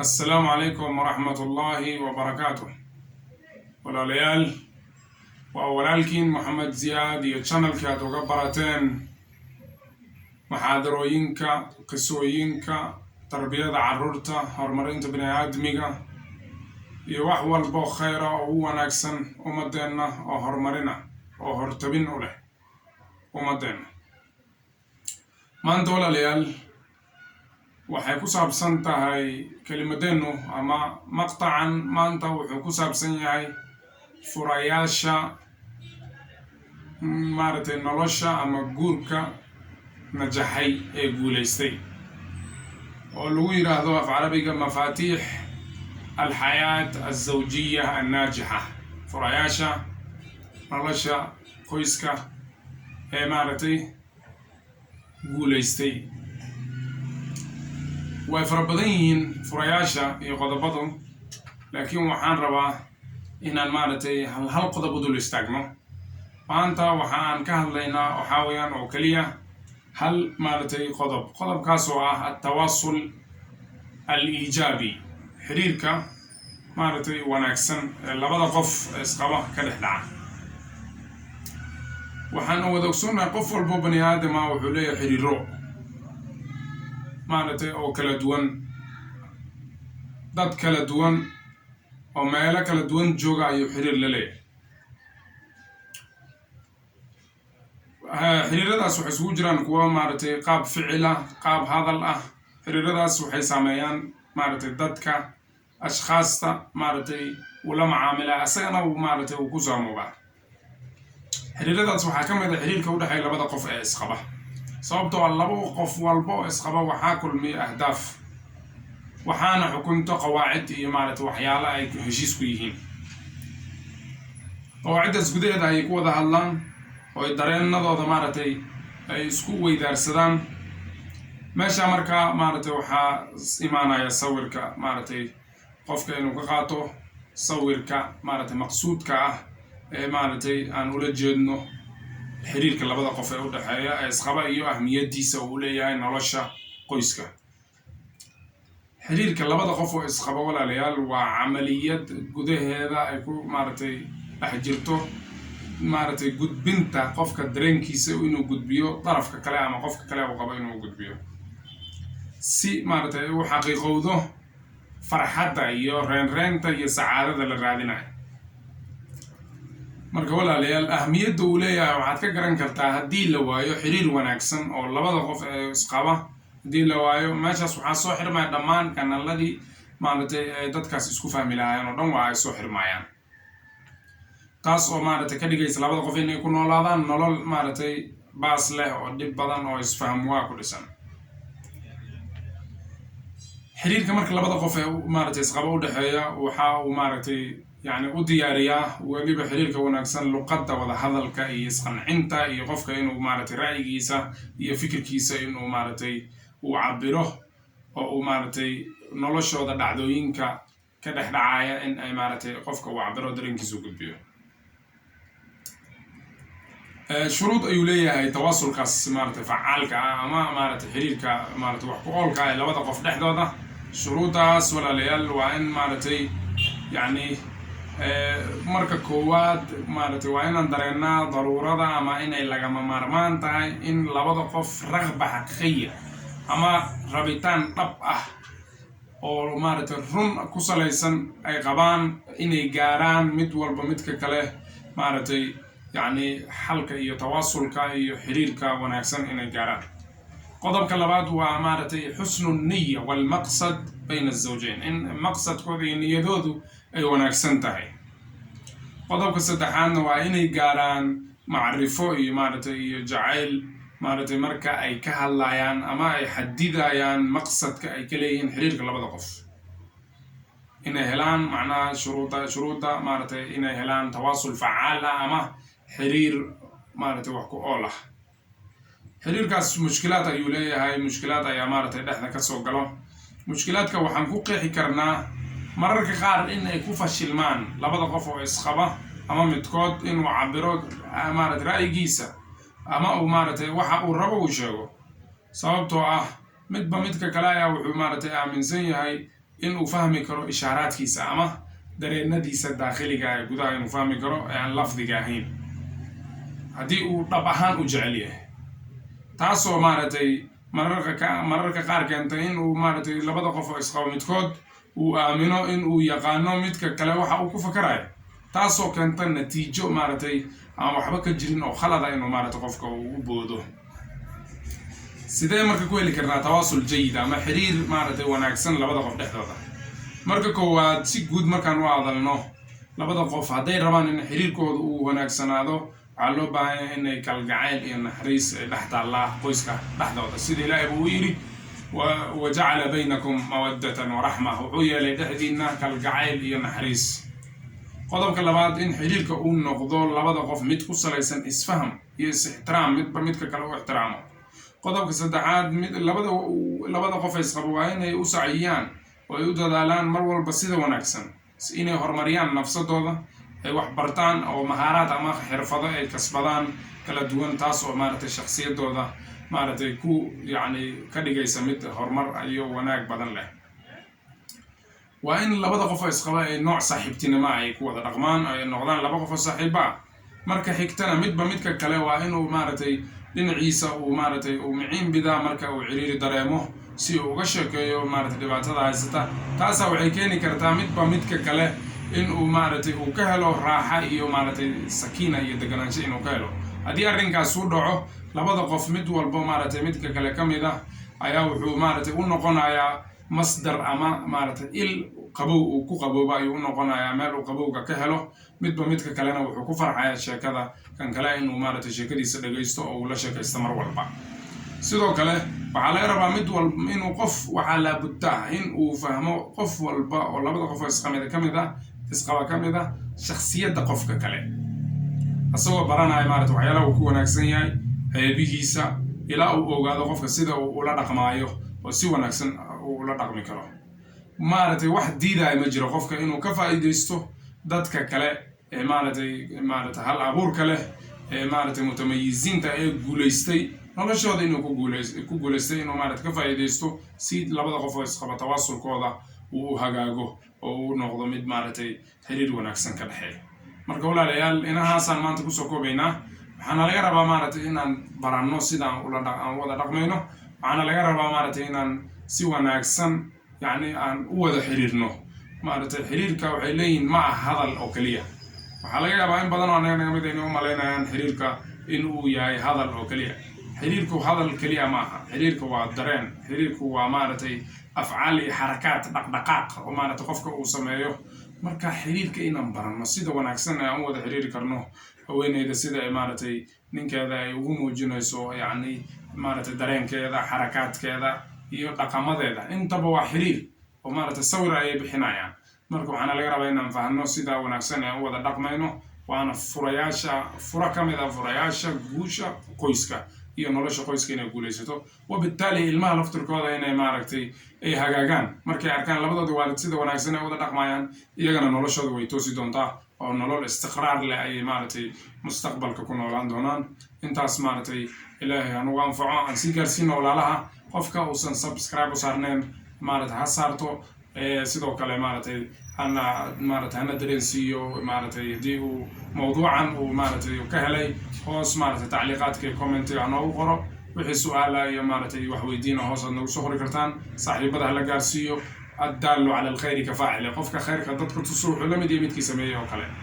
السلام عليكم ورحمة الله وبركاته. ولاليال وأولالكين محمد زياد يتشانل كادو قبرتين محاضروينكا قسوينكا تربية عرورتا هرمرينتا بني آدميغا يوحوال بو خيرا وهو ناكسن ومدينا وهرمرينا وهرتبين أوله ومدينا ما انت ولاليال waxay ku saabsan tahay kelimadeenu ama maqtacan maanta wuxuu ku saabsan yahay furayaasha maaragtay nolosha ama guurka najaxay ee guulaystay oo lagu yiraahdo af carabiga mafaatiix alxayaat alzawjiya annaajixa furayaasha nolosha qoyska ee maaragtay guulaystay way farabadan yihiin furayaasha iyo qodobadu laakiin waxaan rabaa inaan maaragtay hal qodob u dul istaagno maanta waxaan ka hadlaynaa waxa weeyaan oo kaliya hal maaragtay qodobkaas oo ah at-tawaasul al-iijaabi xiriirka maaragtay wanaagsan ee labada qof isqaba ka dhex dhaca waxaan wada ogsoonnahay qof walbo bani aadama wuxuu leeyahay xiriiro maaragtay oo kala duwan dad kala duwan oo meelo kala duwan jooga ayuu xiriir la leeyahay xiriiradaas waxay isugu jiraan kuwa maaragtay qaab ficil ah qaab hadal ah xiriiradaas waxay saameeyaan maaragtay dadka ashkhaasta maaragtay ula macaamila asagana uu maaragtay uu ku saamoobaa xiriiradaas waxaa ka mid ah xiriirka u dhexeeya labada qof ee isqaba sababtoo ah laba qof walbo isqaba waxaa kulmiya ahdaaf waxaana xukunto qawaacid iyo maaragtay waxyaalo ay heshiis ku yihiin qawaaciddaas gudaheeda ayay ku wada hadlaan oo ay dareenadooda maaragtay ay isku weydaarsadaan meesha markaa maaragtay waxaa imaanaya sawirka maaragtay qofka inuu ka qaato sawirka maaragtay maqsuudka ah ee maaragtay aan ula jeedno xiriirka labada qof ee u dhexeeya ee isqaba iyo ahmiyadiisa uu leeyahay nolosha qoyska xiriirka labada qof oo isqaba walaalayaal waa camaliyad gudaheeda ay ku maaragtay dhex jirto maaragtay gudbinta qofka dareenkiisa inuu gudbiyo darafka kale ama qofka kale uu qabo inuu gudbiyo si maaragtay uu xaqiiqowdo farxadda iyo reenreenta iyo sacaadada la raadinayo marka walaalayaal ahmiyadda uu leeyahay waxaad ka garan kartaa haddii la waayo xiriir wanaagsan oo labada qof ee isqaba haddii la waayo meeshaas waxaa soo xirmaya dhammaan kanaladii maaragtay ay dadkaas isku fahmi lahaayeen oo dhan waa ay soo xirmayaan taas oo maaragtay ka dhigaysa labada qof inay ku noolaadaan nolol maaragtay baas leh oo dhib badan oo isfaham waa ku dhisan xiriirka marka labada qof ee maaragtay isqaba u dhexeeya waxa uu maaragtay يعني ودياريا وليبا حريرك وناكسن لقطة ولا هذا يسخن عنتا يقفك إنه مارتي رأي كيسا يفكر كيسا إنه مارتي وعبره أو مارتي نلش هذا دعوينكا كده دعاية إن أي مارتي قفك وعبره درين كيسو قبيه شروط أيولية هي تواصل كاس مارتي فعالك أما مارتي حريرك مارتي وحقولك لو تقف دحدة شروطها ولا ليال وإن مارتي يعني marka koowaad maaragtay waa inaan dareennaa daruurada ama inay lagama maarmaan tahay in labada qof raqba xaqiiqiya ama rabitaan dhab ah oo maaragtay run ku salaysan ay qabaan inay gaaraan mid walba midka kale maaragtay yacni xalka iyo tawaasulka iyo xiriirka wanaagsan inay gaaraan qodobka labaad waa maaragtay xusnu niya walmaqsad bayna azawjayn in maqsadkooda iyo niyadoodu ay wanaagsan tahay qodobka saddexaadna waa inay gaaraan macrifo iyo maaragtay iyo jacayl maaragtay marka ay ka hadlayaan ama ay xadidayaan maqsadka ay ka leeyihiin xiriirka labada qof inay helaan macnaha shuruudda maaragtay inay helaan tawaasul facaal ah ama xiriir maaragtay wax ku ool ah xiriirkaas mushkilaad ayuu leeyahay mushkilaad ayaa maaragtay dhexda ka soo galo mushkilaadka waxaan ku qeexi karnaa mararka qaar in ay ku fashilmaan labada qof oo isqaba ama midkood inuu cabiro maaragtay ra'yigiisa ama uu maaragtay waxa uu rabo uu sheego sababtoo ah midba midka kale ayaa wuxuu maaragtay aaminsan yahay inuu fahmi karo ishaaraadkiisa ama dareenadiisa daaqiliga ah gudaha inuu fahmi karo aan lafdiga ahayn haddii uu dhab ahaan u jecel yahay taasoo maaragtay mararka qaar keentay inuu maaragtay labada qof oo isqabo midkood uu aamino inuu yaqaano midka kale waxa uu ku fakarayo taasoo keenta natiijo maaragtay aan waxba ka jirin oo khalada inuu maaragtay qofka uu u boodo sidee marka ku heli karnaa tawaasul jayid ama xiriir maaragtay wanaagsan labada qof dhexdooda marka koowaad si guud markaan u hadalno labada qof hadday rabaan in xiriirkooda uu wanaagsanaado waxaa loo baahan yahay inay kalgacayl iyo naxariis ay dhex taallaa qoyska dhexdooda sida ilaahay buu yidhi wajacala baynakum mawaddatan waraxma wuxuu yeelay dhexdiinna kalgacayl iyo naxariis qodobka labaad in xiriirka uu noqdo labada qof mid ku salaysan isfaham iyo is-ixtiraam midba midka kale u ixtiraamo qodobka saddexaad labada qof isqabo waa inay u saciyaan oo ay u dadaalaan mar walba sida wanaagsan inay horumariyaan nafsadooda ay wax bartaan oo mahaaraad ama xirfado ay kasbadaan kala duwan taas oo maaragtay shakhsiyadooda maaragtay ku yacni ka dhigaysa mid horumar iyo wanaag badan leh waa in labada qof isqaba ay nooc saaxiibtinimo ay ku wada dhaqmaan ay noqdaan laba qof oo saaxiiba marka xigtana midba midka kale waa inuu maaragtay dhinaciisa uu maaragtay uu miciin bidaa marka uu ciriiri dareemo si uu uga sheekeeyo maaragtay dhibaatada haysata taasaa waxay keeni kartaa midba midka kale inuu maaragtay uu ka helo raaxa iyo maaragtay sakiina iyo deganaansho inuu ka helo haddii arrinkaas uu dhaco labada qof mid walba maaragtay midka kale ka mid ah ayaa wuxuu maaragtay u noqonayaa masdar ama maaragtay il qabow uu ku qabooba ayuu u noqonayaa meel uu qabowga ka helo midba midka kalena wuxuu ku farxayaa sheekada kan kale inuu maaragtay sheekadiisa dhagaysto oo uu la sheekaysto mar walba sidoo kale waxaa laga rabaa mid walba inuu qof waxaa laabudda in uu fahmo qof walba oo labada qof oo isqaba ka mid ah shakhsiyadda qofka kale asagoo baranaya maaragtay waxyaalaha uu ku wanaagsan yahay ceebihiisa ilaa uu ogaado qofka sida uu ula dhaqmaayo oo si wanaagsan uu ula dhaqmi karo maaragtay wax diidaya ma jiro qofka inuu ka faa'iidaysto dadka kale ee maaragtay hal abuurka leh ee maaragtay mutamayiziinta ee guulaystay noloshooda inuu ku guulaystay inuu maaragtay ka faa'iidaysto si labada qof oo isqaba tawaasulkooda uu u hagaago oo uu noqdo mid maaragtay xiriir wanaagsan ka dhexeeya marka walaalayaal inahaasaan maanta kusoo koobaynaa waxaana laga rabaa maaragtay inaan baranno sidaan aan wada dhaqmayno waxaana laga rabaa maaragtay inaan si wanaagsan yacni aan u wada xiriirno maaragtay xiriirka waxay leeyihiin ma aha hadal oo keliya waxaa laga yaabaa in badan oo anaga naga mid aynu u malaynayaan xiriirka inuu yahay hadal oo keliya xiriirku hadal keliya ma aha xiriirka waa dareen xiriirku waa maaragtay afcaal iyo xarakaad dhaqdhaqaaq oo maaragtay qofka uu sameeyo marka xiriirka inaan baranno sida wanaagsan aan u wada xiriiri karno haweeneyda sida ay maaragtay ninkeeda ay ugu muujinayso yacni maaragtay dareenkeeda xarakaadkeeda iyo dhaqamadeeda intaba waa xiriir oo maaragtay sawir ayay bixinayaan marka waxaana laga rabaa inaan fahanno sida wanaagsan aan u wada dhaqmayno waana fura ka mid ah furayaasha guusha qoyska iyo nolosha qoyska inay guulaysato wabittaali ilmaha laftirkooda inay maaragtay ay hagaagaan markay arkaan labadooda waalid sida wanaagsan ay wada dhaqmayaan iyagana noloshooda way toosi doontaa oo nolol istiqraar leh ayay maaragtay mustaqbalka ku noolaan doonaan intaas maaragtay ilaahay anugu anfaco aan sii gaarsiino walaalaha qofka uusan subscribe u saarneen maaragtay ha saarto sidoo kale maaragtay hana dareensiiyo maaragtay haddii uu mawduucan uu maaragtay ka helay hoos maaragtay tacliiqaadka iyo commentiga noogu qoro wixii su'aala iyo maaragtay wax weydiina hoos aad nagu soo qori kartaan saaxiibada hala gaarsiiyo addaallu cala alkhayri ka faacile qofka khayrka dadka tuso wuxuu la mid yahay midkii sameeyey oo kale